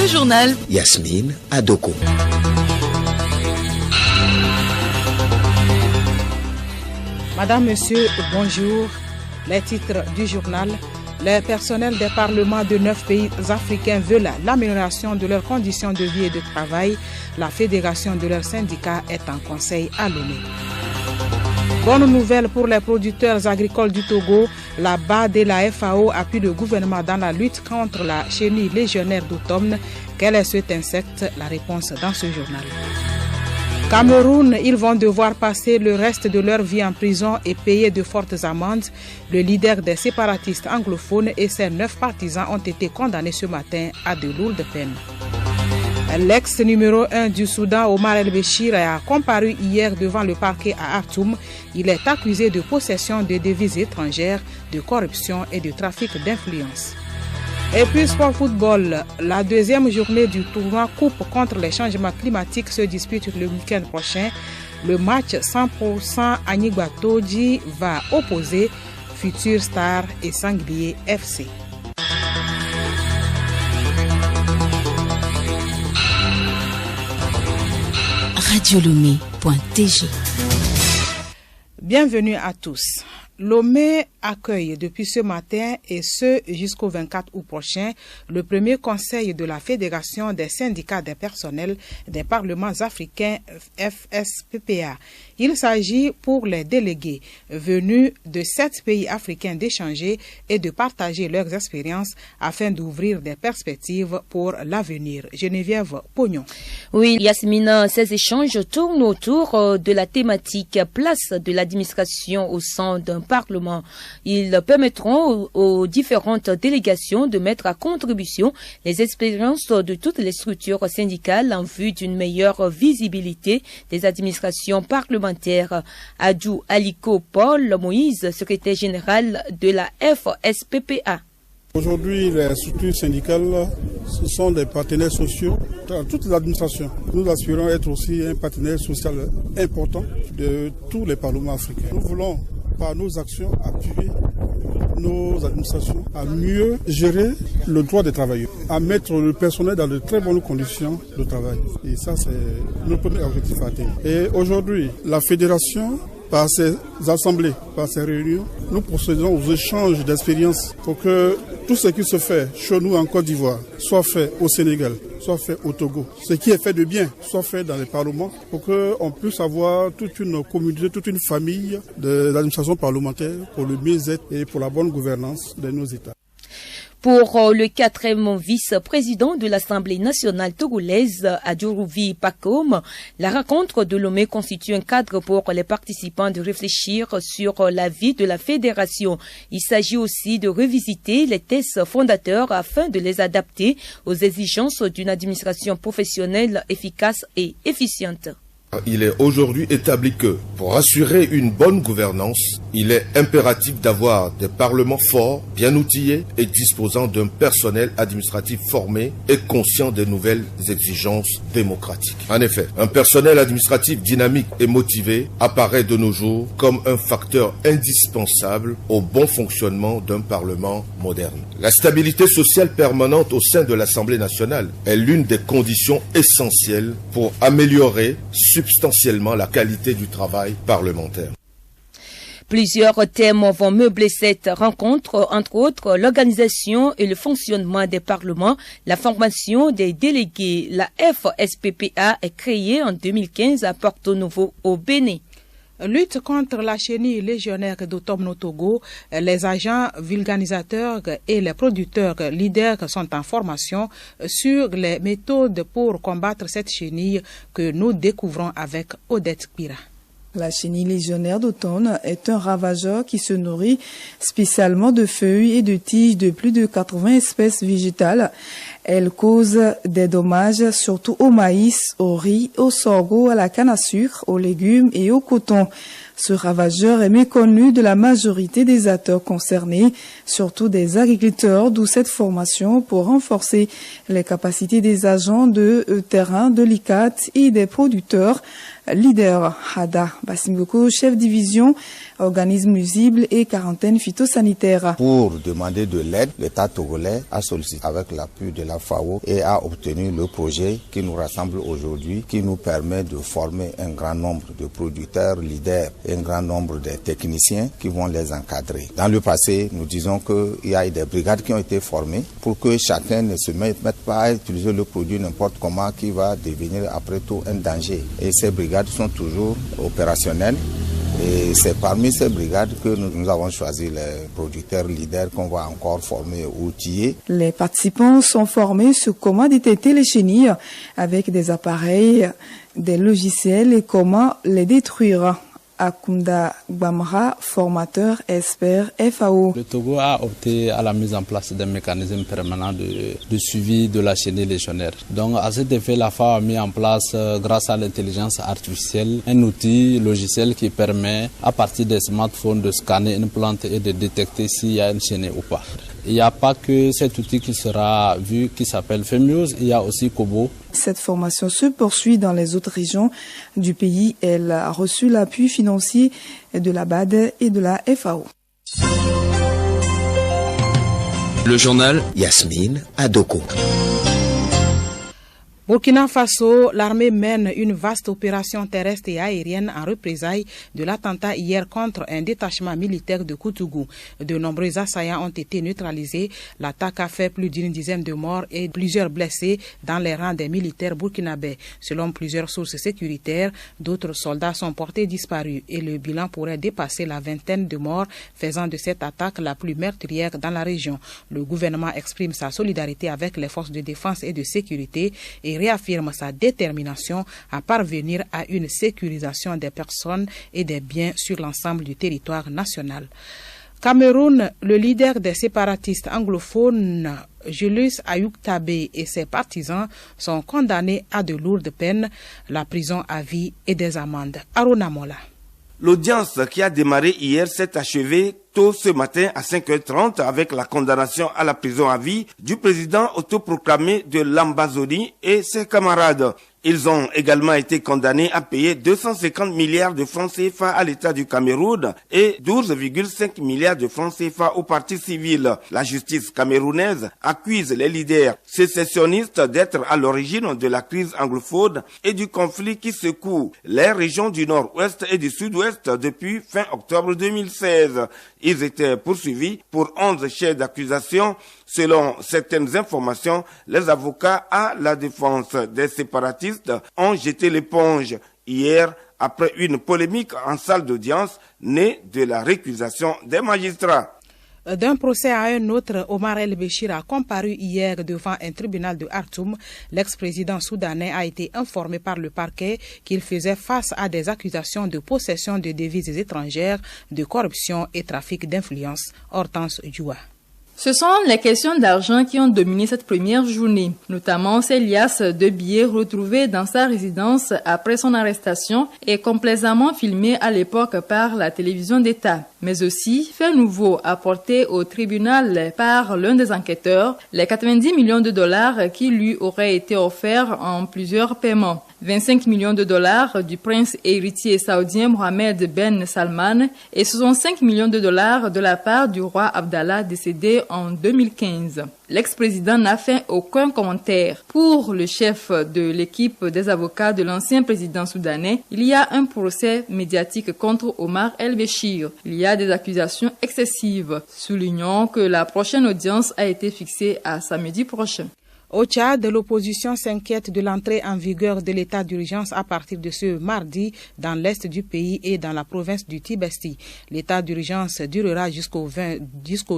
Le journal Yasmine Adoko. Madame, Monsieur, bonjour. Les titres du journal. Les personnels des parlements de 9 pays africains veulent l'amélioration de leurs conditions de vie et de travail. La fédération de leurs syndicats est en conseil à l'ONU. Bonne nouvelle pour les producteurs agricoles du Togo. La BAD et la FAO appuient le gouvernement dans la lutte contre la chenille légionnaire d'automne. Quel est cet insecte? La réponse dans ce journal. Cameroun, ils vont devoir passer le reste de leur vie en prison et payer de fortes amendes. Le leader des séparatistes anglophones et ses 9 partisans ont été condamnés ce matin à de lourdes peines. L'ex numéro 1 du Soudan, Omar El-Béchir, a comparu hier devant le parquet à Khartoum. Il est accusé de possession de devises étrangères, de corruption et de trafic d'influence. Et puis sport football, la deuxième journée du tournoi Coupe contre les changements climatiques se dispute le week-end prochain. Le match 100% Anigba Toji va opposer Future Star et Sanglier FC. radiolomé.tg. Bienvenue à tous. Lomé accueille depuis ce matin et ce jusqu'au 24 août prochain le premier conseil de la Fédération des syndicats des personnels des parlements africains FSPPA. Il s'agit pour les délégués venus de 7 pays africains d'échanger et de partager leurs expériences afin d'ouvrir des perspectives pour l'avenir. Geneviève Pognon. Oui, Yasmina, ces échanges tournent autour de la thématique place de l'administration au sein d'un Parlement. Ils permettront aux différentes délégations de mettre à contribution les expériences de toutes les structures syndicales en vue d'une meilleure visibilité des administrations parlementaires. Adjou Aliko Paul Moïse, secrétaire général de la FSPPA. Aujourd'hui, les structures syndicales, ce sont des partenaires sociaux dans toute l'administration. Nous aspirons être aussi un partenaire social important de tous les parlements africains. Nous voulons, par nos actions, appuyer nos administrations à mieux gérer le droit des travailleurs, à mettre le personnel dans de très bonnes conditions de travail. Et ça, c'est notre premier objectif à atteindre. Et aujourd'hui, la fédération, par ses assemblées, par ses réunions, nous procédons aux échanges d'expériences pour que tout ce qui se fait chez nous en Côte d'Ivoire soit fait au Sénégal, soit fait au Togo. Ce qui est fait de bien soit fait dans les parlements pour qu'on puisse avoir toute une communauté, toute une famille de l'administration parlementaire pour le mieux-être et pour la bonne gouvernance de nos États. Pour le 4e vice-président de l'Assemblée nationale togolaise, Adjourouvi Pakom, la rencontre de Lomé constitue un cadre pour les participants de réfléchir sur la vie de la fédération. Il s'agit aussi de revisiter les thèses fondateurs afin de les adapter aux exigences d'une administration professionnelle efficace et efficiente. Il est aujourd'hui établi que, pour assurer une bonne gouvernance, il est impératif d'avoir des parlements forts, bien outillés et disposant d'un personnel administratif formé et conscient des nouvelles exigences démocratiques. En effet, un personnel administratif dynamique et motivé apparaît de nos jours comme un facteur indispensable au bon fonctionnement d'un parlement moderne. La stabilité sociale permanente au sein de l'Assemblée nationale est l'une des conditions essentielles pour améliorer substantiellement la qualité du travail parlementaire. Plusieurs thèmes vont meubler cette rencontre, entre autres l'organisation et le fonctionnement des parlements, la formation des délégués. La FSPPA est créée en 2015 à Porto Novo au Bénin. Lutte contre la chenille légionnaire d'automne au Togo, les agents vulgarisateurs et les producteurs leaders sont en formation sur les méthodes pour combattre cette chenille que nous découvrons avec Odette Pira. La chenille légionnaire d'automne est un ravageur qui se nourrit spécialement de feuilles et de tiges de plus de 80 espèces végétales. Elle cause des dommages surtout au maïs, au riz, au sorgho, à la canne à sucre, aux légumes et au coton. Ce ravageur est méconnu de la majorité des acteurs concernés, surtout des agriculteurs, d'où cette formation pour renforcer les capacités des agents de terrain de l'ICAT et des producteurs. Leader Hada Basimgoko, chef division, organisme nuisible et quarantaine phytosanitaire. Pour demander de l'aide, l'État togolais a sollicité avec l'appui de la FAO et a obtenu le projet qui nous rassemble aujourd'hui, qui nous permet de former un grand nombre de producteurs, leaders et un grand nombre de techniciens qui vont les encadrer. Dans le passé, nous disons qu'il y a des brigades qui ont été formées pour que chacun ne se mette pas à utiliser le produit n'importe comment qui va devenir après tout un danger. Et ces brigades sont toujours opérationnelles et c'est parmi ces brigades que nous avons choisi les producteurs leaders qu'on va encore former ou outiller. Les participants sont formés sur comment détecter les chenilles avec des appareils, des logiciels et comment les détruire. Akunda Gbamra, formateur expert FAO. Le Togo a opté à la mise en place d'un mécanisme permanent de suivi de la chenille légionnaire. Donc à cet effet, la FAO a mis en place, grâce à l'intelligence artificielle, un outil logiciel qui permet à partir des smartphones de scanner une plante et de détecter s'il y a une chenille ou pas. Il n'y a pas que cet outil qui sera vu, qui s'appelle FEMUSE, il y a aussi Kobo. Cette formation se poursuit dans les autres régions du pays. Elle a reçu l'appui financier de la BAD et de la FAO. Le journal Yasmine Adoko. Burkina Faso, l'armée mène une vaste opération terrestre et aérienne en représailles de l'attentat hier contre un détachement militaire de Koutougou. De nombreux assaillants ont été neutralisés. L'attaque a fait plus d'une dizaine de morts et plusieurs blessés dans les rangs des militaires burkinabés. Selon plusieurs sources sécuritaires, d'autres soldats sont portés disparus et le bilan pourrait dépasser la vingtaine de morts, faisant de cette attaque la plus meurtrière dans la région. Le gouvernement exprime sa solidarité avec les forces de défense et de sécurité et réaffirme sa détermination à parvenir à une sécurisation des personnes et des biens sur l'ensemble du territoire national. Cameroun, le leader des séparatistes anglophones, Julius Ayuk-Tabé et ses partisans sont condamnés à de lourdes peines, la prison à vie et des amendes. Aruna Mola. L'audience qui a démarré hier s'est achevée tôt ce matin à 5h30 avec la condamnation à la prison à vie du président autoproclamé de l'Ambazonie et ses camarades. Ils ont également été condamnés à payer 250 milliards de francs CFA à l'État du Cameroun et 12,5 milliards de francs CFA au parti civil. La justice camerounaise accuse les leaders sécessionnistes d'être à l'origine de la crise anglophone et du conflit qui secoue les régions du nord-ouest et du sud-ouest depuis fin octobre 2016. Ils étaient poursuivis pour 11 chefs d'accusation. Selon certaines informations, les avocats à la défense des séparatistes ont jeté l'éponge hier après une polémique en salle d'audience née de la récusation des magistrats. D'un procès à un autre, Omar El-Béchir a comparu hier devant un tribunal de Khartoum. L'ex-président soudanais a été informé par le parquet qu'il faisait face à des accusations de possession de devises étrangères, de corruption et trafic d'influence. Hortense Djoua. Ce sont les questions d'argent qui ont dominé cette première journée, notamment ces liasses de billets retrouvés dans sa résidence après son arrestation et complaisamment filmés à l'époque par la télévision d'État. Mais aussi, fait nouveau apporté au tribunal par l'un des enquêteurs, les 90 millions de dollars qui lui auraient été offerts en plusieurs paiements. 25 millions de dollars du prince héritier saoudien Mohamed Ben Salman et 65 millions de dollars de la part du roi Abdallah décédé en 2015. L'ex-président n'a fait aucun commentaire. Pour le chef de l'équipe des avocats de l'ancien président soudanais, il y a un procès médiatique contre Omar El-Béchir. Il y a des accusations excessives, soulignant que la prochaine audience a été fixée à samedi prochain. Au Tchad, l'opposition s'inquiète de l'entrée en vigueur de l'état d'urgence à partir de ce mardi dans l'est du pays et dans la province du Tibesti. L'état d'urgence durera jusqu'au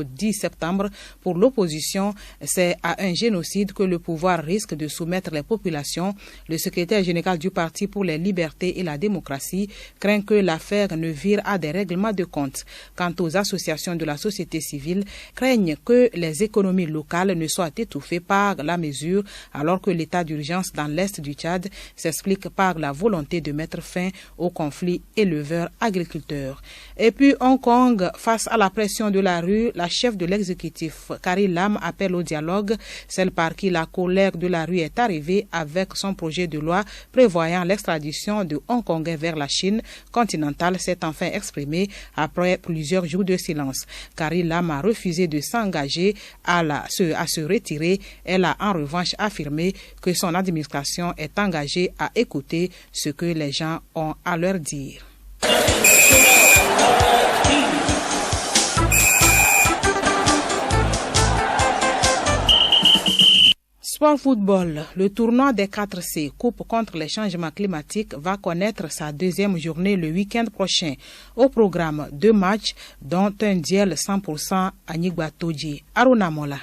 10 septembre. Pour l'opposition, c'est à un génocide que le pouvoir risque de soumettre les populations. Le secrétaire général du Parti pour les libertés et la démocratie craint que l'affaire ne vire à des règlements de compte. Quant aux associations de la société civile, craignent que les économies locales ne soient étouffées par la la mesure, alors que l'état d'urgence dans l'est du Tchad s'explique par la volonté de mettre fin au conflit éleveurs-agriculteurs. Et puis Hong Kong, face à la pression de la rue, la chef de l'exécutif, Carrie Lam, appelle au dialogue, celle par qui la colère de la rue est arrivée avec son projet de loi prévoyant l'extradition de Hongkongais vers la Chine continentale s'est enfin exprimée après plusieurs jours de silence. Carrie Lam a refusé de s'engager à se retirer. Elle a en revanche affirmé que son administration est engagée à écouter ce que les gens ont à leur dire. Sport football, le tournoi des 4C, Coupe contre les changements climatiques, va connaître sa deuxième journée le week-end prochain. Au programme, 2 matchs, dont un duel 100% à Nigba-Toji. Aruna Mola.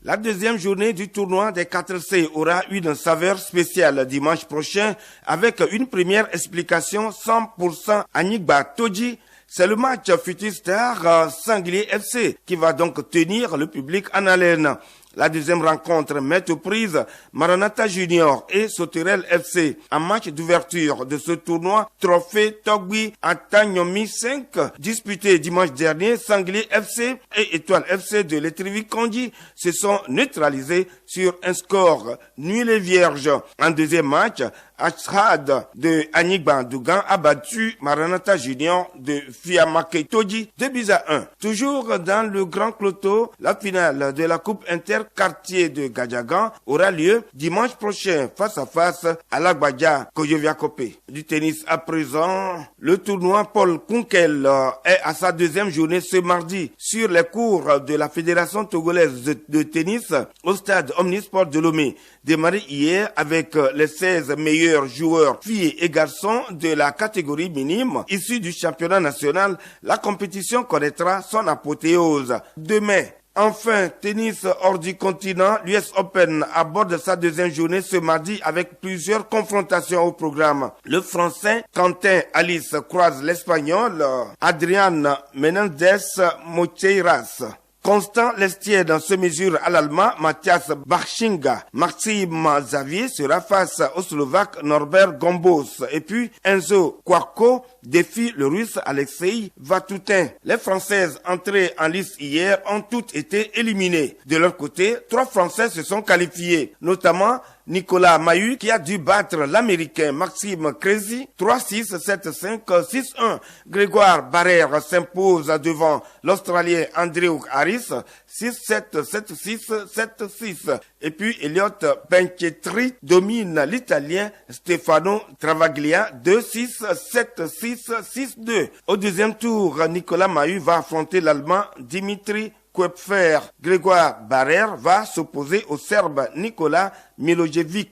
La deuxième journée du tournoi des 4C aura une saveur spéciale dimanche prochain avec une première explication 100% à Nigba-Toji. C'est le match Futur Star Sanglier FC qui va donc tenir le public en haleine. La deuxième rencontre met aux prises Maranatha Junior et Sauterelle FC. En match d'ouverture de ce tournoi, Trophée Togbi Atagnomi 5, disputé dimanche dernier, Sanglier FC et Étoile FC de l'Etrivi-Kondi se sont neutralisés sur un score nul et vierge. En deuxième match, Ashad de Anigba Dougan a battu Maranatha Junior de Fiamake Toji 2-1. Toujours dans le Grand Cloto, la finale de la Coupe Interquartier de Gadjagan aura lieu dimanche prochain face à face à l'Agbadja Koyoviakope. Du tennis à présent, le tournoi Paul Kunkel est à sa deuxième journée ce mardi sur les cours de la Fédération togolaise de tennis au stade Omnisport de Lomé. Démarré hier avec les 16 meilleurs joueurs filles et garçons de la catégorie minime issus du championnat national, la compétition connaîtra son apothéose. Demain, enfin, tennis hors du continent, l'US Open aborde sa deuxième journée ce mardi avec plusieurs confrontations au programme. Le Français Quentin Alice croise l'Espagnol Adrián Menendez Mocheiras. Constant Lestienne se mesure à l'Allemand Mathias Bachinga. Maxime Xavier sera face au Slovaque Norbert Gombos. Et puis Enzo Kwarko défie le Russe Alexei Vatutin. Les Françaises entrées en lice hier ont toutes été éliminées. De leur côté, 3 Français se sont qualifiés, notamment Nicolas Mahut qui a dû battre l'Américain Maxime Crézy 3-6, 7-5, 6-1. Grégoire Barrère s'impose devant l'Australien Andrew Harris 6-7, 7-6, 7-6. Et puis Elliot Benchetri domine l'Italien Stefano Travaglia 2-6, 7-6, 6-2. Au deuxième tour, Nicolas Mahut va affronter l'Allemand Dimitri Koepfer. Grégoire Barrère va s'opposer au Serbe Nikola Milojevic.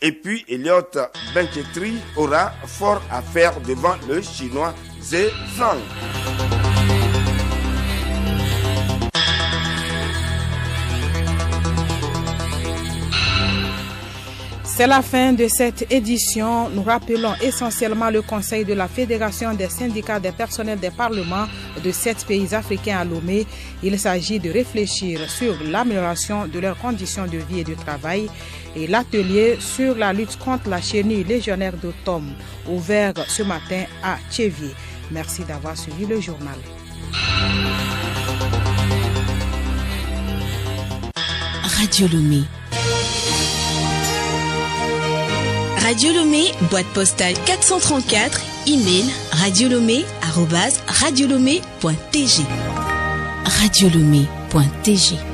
Et puis Elliot Benchetri aura fort à faire devant le Chinois Zhe Zhang. C'est la fin de cette édition. Nous rappelons essentiellement le conseil de la Fédération des syndicats des personnels des parlements de 7 pays africains à Lomé. Il s'agit de réfléchir sur l'amélioration de leurs conditions de vie et de travail et l'atelier sur la lutte contre la chenille légionnaire d'automne ouvert ce matin à Tchévier. Merci d'avoir suivi le journal. Radio Lomé. Radio Lomé, boîte postale 434, email radiolomé@radiolomé.tg. radiolomé.tg